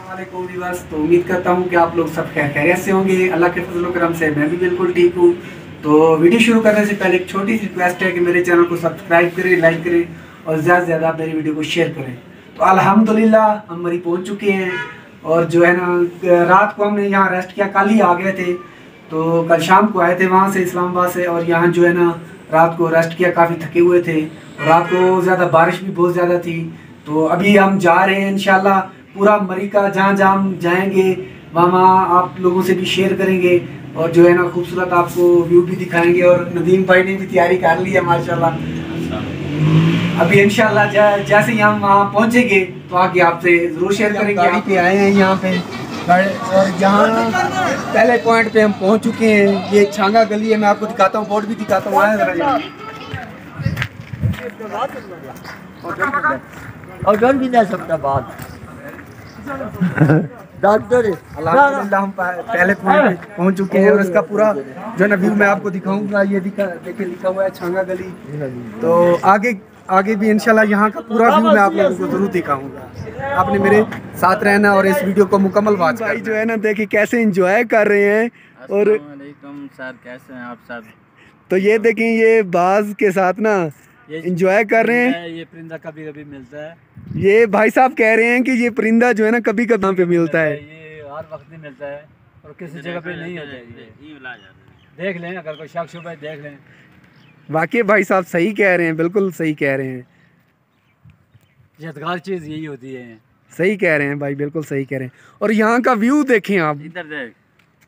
अस्सलामुअलैकुम व्यूअर्स। तो उम्मीद करता हूँ कि आप लोग सब खैरियत से होंगे। अल्लाह के फजल करम से मैं भी बिल्कुल ठीक हूँ। तो वीडियो शुरू करने से पहले एक छोटी सी रिक्वेस्ट है कि मेरे चैनल को सब्सक्राइब करें, लाइक करें और ज़्यादा से ज़्यादा मेरी वीडियो को शेयर करें। तो अल्हम्दुलिल्लाह हम मरी पहुँच चुके हैं और जो है ना रात को हमने यहाँ रेस्ट किया, कल ही आ गए थे। तो कल शाम को आए थे वहाँ से इस्लामाबाद से और यहाँ जो है ना रात को रेस्ट किया, काफ़ी थके हुए थे और रात को ज़्यादा बारिश भी बहुत ज़्यादा थी। तो अभी हम जा रहे हैं इंशाल्लाह पूरा मरी का जहाँ जहाँ हम जाएंगे वहाँ आप लोगों से भी शेयर करेंगे और जो है ना खूबसूरत आपको व्यू भी दिखाएंगे। और नदीम भाई ने भी तैयारी कर ली है माशाल्लाह। अभी इंशाल्लाह जैसे ही हम वहाँ पहुँचेंगे तो आगे आपसे ज़रूर शेयर करेंगे। गाड़ी पे आए हैं यहाँ पे और यहाँ पहले पॉइंट पे हम पहुँच चुके हैं। ये छांगा गली है, मैं आपको दिखाता हूँ, बोर्ड भी दिखाता हूँ। और डर भी नहीं सकता बात डॉक्टर। अल्हम्दुलिल्लाह हम पहले पॉइंट पे पहुंच चुके हैं और इसका पूरा जो ना व्यू मैं आपको दिखाऊंगा। ये देखिए लिखा हुआ है छांगा गली। तो आगे भी इंशाल्लाह यहाँ का पूरा व्यू मैं आप लोगों को जरूर दिखाऊंगा। आपने मेरे साथ रहना और इस वीडियो को मुकम्मल वॉच भाई जो है ना देखिए कैसे एंजॉय कर रहे हैं। और सर कैसे हैं आप सब? तो ये देखें ये बाज के साथ ना एंजॉय कर रहे हैं। ये परिंदा कभी कभी मिलता है। ये भाई साहब कह रहे हैं कि ये परिंदा जो है ना कभी कभी पे मिलता है। ये हर वक्त नहीं मिलता है और किसी जगह पे नहीं होता है। देख लें, अगर कोई शक शुबा है देख लें। वाकई भाई साहब सही कह रहे हैं, बिल्कुल सही कह रहे हैं। यादगार चीज़ यही होती है। सही कह रहे हैं भाई, बिल्कुल सही कह रहे हैं। और यहाँ का व्यू देखें आप, इधर देख,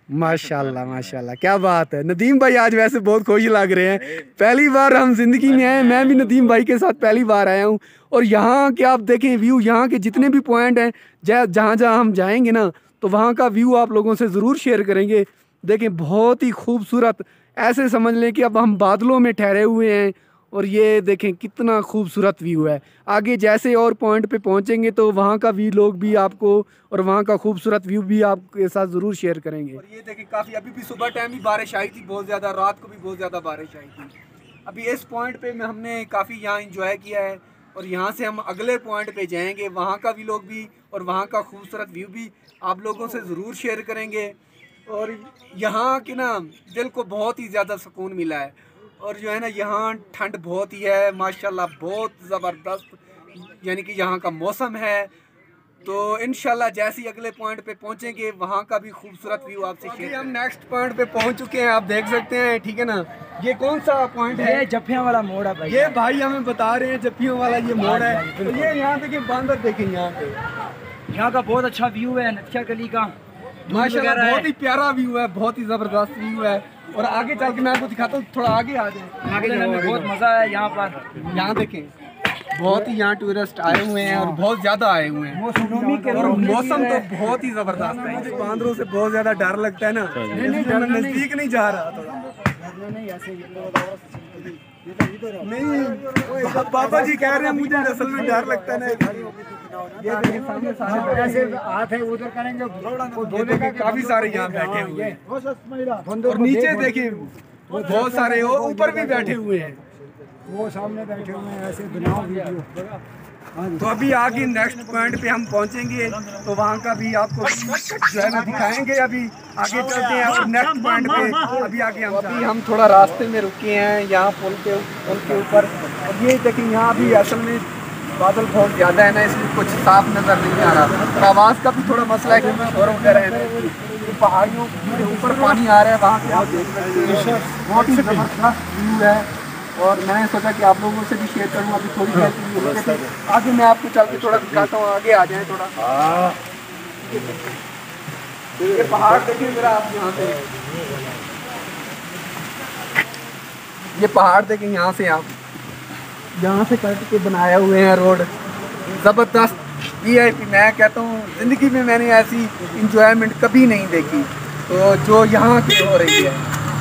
माशाल्लाह माशाल्लाह, क्या बात है। नदीम भाई आज वैसे बहुत खुश लग रहे हैं। पहली बार हम जिंदगी में आए, मैं भी नदीम भाई के साथ पहली बार आया हूँ। और यहाँ के आप देखें व्यू, यहाँ के जितने भी पॉइंट हैं जहाँ जहाँ हम जाएंगे ना तो वहाँ का व्यू आप लोगों से ज़रूर शेयर करेंगे। देखें बहुत ही खूबसूरत, ऐसे समझ लें कि अब हम बादलों में ठहरे हुए हैं। और ये देखें कितना खूबसूरत व्यू है। आगे जैसे और पॉइंट पे पहुंचेंगे तो वहाँ का भी लोग भी आपको और वहाँ का खूबसूरत व्यू भी आपके साथ ज़रूर शेयर करेंगे। और ये देखें काफ़ी अभी भी सुबह टाइम भी बारिश आई थी बहुत ज़्यादा, रात को भी बहुत ज़्यादा बारिश आई थी। अभी इस पॉइंट पे हमने काफ़ी यहाँ इंजॉय किया है और यहाँ से हम अगले पॉइंट पे जाएंगे, वहाँ का भी लोग भी और वहाँ का खूबसूरत व्यू भी आप लोगों से ज़रूर शेयर करेंगे। और यहाँ के ना दिल को बहुत ही ज़्यादा सुकून मिला है। और जो है ना यहाँ ठंड बहुत ही है माशाल्लाह, बहुत ज़बरदस्त, यानी कि यहाँ का मौसम है। तो इंशाल्लाह जैसे ही अगले पॉइंट पे पहुँचेंगे वहाँ का भी खूबसूरत व्यू आपसे शेयर। हम नेक्स्ट पॉइंट पे पहुँच चुके हैं, आप देख सकते हैं, ठीक है ना। ये कौन सा पॉइंट है? जफ्फियाँ वाला मोड़ है भाई। ये भाई हमें बता रहे हैं जफ्फियों वाला ये मोड़ है। तो ये यहाँ देखिए बांदर देखें, यहाँ पे यहाँ का बहुत अच्छा व्यू है नक्शा गली का, माशाल्लाह बहुत ही प्यारा व्यू है, बहुत ही ज़बरदस्त व्यू है। और आगे चल के मैं आपको दिखाता हूँ, थोड़ा आगे आ जाए। आगे बहुत मज़ा है यहाँ पर। यहाँ देखें बहुत ही यहाँ टूरिस्ट आए हुए हैं और बहुत ज़्यादा आए हुए हैं और मौसम तो बहुत ही ज़बरदस्त है। मुझे बांदरों से बहुत ज़्यादा डर लगता है ना, नज़दीक नहीं जा रहा थोड़ा। नहीं पापा जी कह रहे हैं मुझे असल में डर लगता है ना। ये सामने सारे हाथ है उधर करेंगे, काफी सारे यहाँ बैठे हुए हैं और नीचे देखिए बहुत सारे ऊपर भी बैठे हुए हैं, वो सामने बैठे हुए हैं। ऐसे बनाओ वीडियो। तो अभी आगे नेक्स्ट पॉइंट पे हम पहुंचेंगे तो वहाँ का भी आपको जो है ना दिखाएंगे। अभी आगे चलते हैं और नेक्स्ट पॉइंट पे अभी आगे हम थोड़ा रास्ते में रुके हैं यहाँ पुल के ऊपर। और ये देखिए यहाँ अभी असल में बादल बहुत ज़्यादा है ना, इसलिए कुछ साफ नज़र नहीं आ रहा और आवाज़ का भी थोड़ा मसला है क्योंकि शोर वगैरह है। पहाड़ियों के ऊपर पानी आ रहा है, वहाँ पे आप देख सकते हैं बहुत ही ज़बरदस्त व्यू है। और मैंने सोचा कि आप लोगों से भी शेयर करूँ। अभी थोड़ी देर के लिए आगे मैं आपको चल के थोड़ा दिखाता हूँ, आगे आ जाए थोड़ा। ये पहाड़ देखिए जरा आप, यहाँ से ये पहाड़ देखें, यहाँ से आप यहाँ से कट के बनाए हुए हैं रोड, ज़बरदस्त। ये है कि मैं कहता हूँ ज़िंदगी में मैंने ऐसी इंजॉयमेंट कभी नहीं देखी तो जो यहाँ की हो रही है।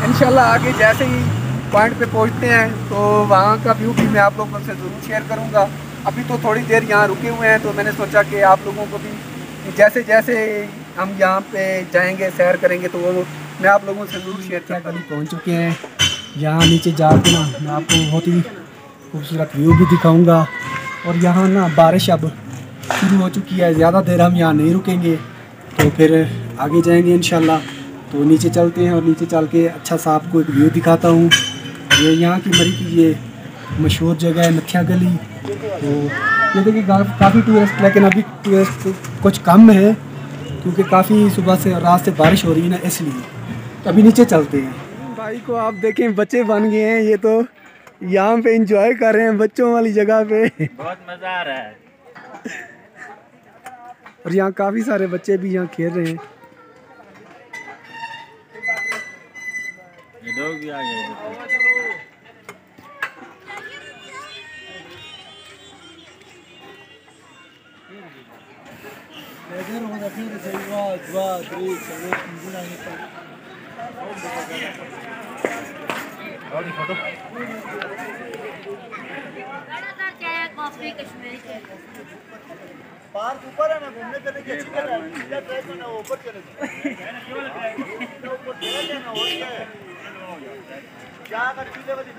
इंशाल्लाह आगे जैसे ही पॉइंट पे पहुँचते हैं तो वहाँ का व्यू भी मैं आप लोगों से ज़रूर शेयर करूँगा। अभी तो थोड़ी देर यहाँ रुके हुए हैं तो मैंने सोचा कि आप लोगों को भी जैसे जैसे हम यहाँ पे जाएंगे सैर करेंगे तो वो मैं आप लोगों से ज़रूर शेयर करूँगा। अभी पहुँच चुके हैं, यहाँ नीचे जाके ना मैं आपको बहुत ही खूबसूरत व्यू भी दिखाऊँगा। और यहाँ ना बारिश अब शुरू हो चुकी है। ज़्यादा देर हम यहाँ नहीं रुकेंगे, तो फिर आगे जाएंगे इंशाल्लाह। तो नीचे चलते हैं और नीचे चल के अच्छा सा आपको एक व्यू दिखाता हूँ। ये यहाँ की मरी की ये मशहूर जगह है नथिया गली। तो ये देखिए काफ़ी टूरिस्ट, लेकिन अभी टूरिस्ट कुछ कम है क्योंकि काफ़ी सुबह से रात से बारिश हो रही है ना, इसलिए। तो अभी नीचे चलते हैं। भाई को आप देखें, बच्चे बन गए हैं ये, तो यहाँ पे एंजॉय कर रहे हैं बच्चों वाली जगह पे। बहुत मज़ा आ रहा है। और यहाँ काफ़ी सारे बच्चे भी यहाँ खेल रहे हैं। ये लोग भी आ गए। कॉफी कश्मीरी पार्क ऊपर है ना, घूमने चले के अच्छी जगह है। सीधा ट्राई करना, ऊपर चले ऊपर चले ना, और क्या कर चीज़ें वाली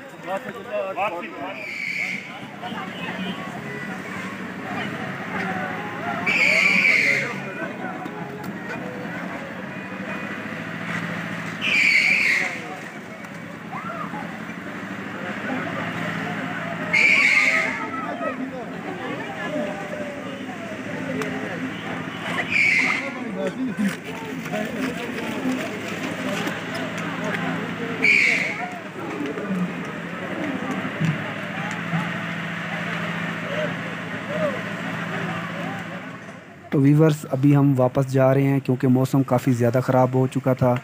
तो वीवर्स अभी हम वापस जा रहे हैं क्योंकि मौसम काफ़ी ज़्यादा ख़राब हो चुका था।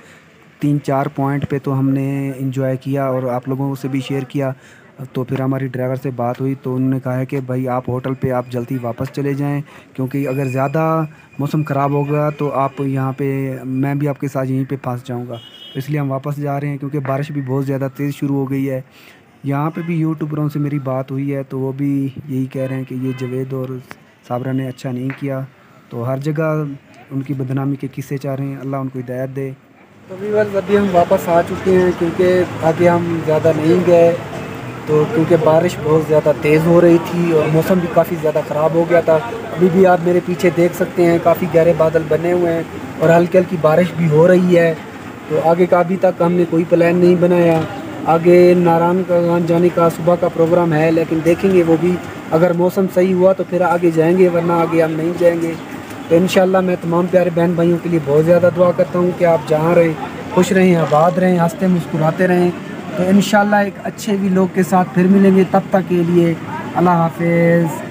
3-4 पॉइंट पे तो हमने इंजॉय किया और आप लोगों से भी शेयर किया। तो फिर हमारी ड्राइवर से बात हुई तो उन्होंने कहा है कि भाई आप होटल पे आप जल्दी वापस चले जाएं, क्योंकि अगर ज़्यादा मौसम ख़राब होगा तो आप यहाँ पे, मैं भी आपके साथ यहीं पे फंस जाऊँगा। तो इसलिए हम वापस जा रहे हैं क्योंकि बारिश भी बहुत ज़्यादा तेज़ शुरू हो गई है। यहाँ पे भी यूट्यूबरों से मेरी बात हुई है तो वो भी यही कह रहे हैं कि ये जवेद और साबरा ने अच्छा नहीं किया। तो हर जगह उनकी बदनामी के किस्से चाह रहे हैं, अल्लाह उनको हिदायत दे। तो व्यूअर्स अभी हम वापस आ चुके हैं क्योंकि आगे हम ज़्यादा नहीं गए, तो क्योंकि बारिश बहुत ज़्यादा तेज़ हो रही थी और मौसम भी काफ़ी ज़्यादा ख़राब हो गया था। अभी भी आप मेरे पीछे देख सकते हैं काफ़ी गहरे बादल बने हुए हैं और हल्की हल्की बारिश भी हो रही है। तो आगे का अभी तक हमने कोई प्लान नहीं बनाया। आगे नारायणगंज जाने का सुबह का प्रोग्राम है, लेकिन देखेंगे वो भी, अगर मौसम सही हुआ तो फिर आगे जाएंगे, वरना आगे हम नहीं जाएंगे। तो इंशाल्लाह मैं तमाम प्यारे बहन भाइयों के लिए बहुत ज़्यादा दुआ करता हूँ कि आप जहाँ रहें खुश रहें, आबाद रहें, हंसते मुस्कुराते रहें। तो इंशाल्लाह एक अच्छे व्लॉग के साथ फिर मिलेंगे, तब तक के लिए अल्लाह हाफिज़।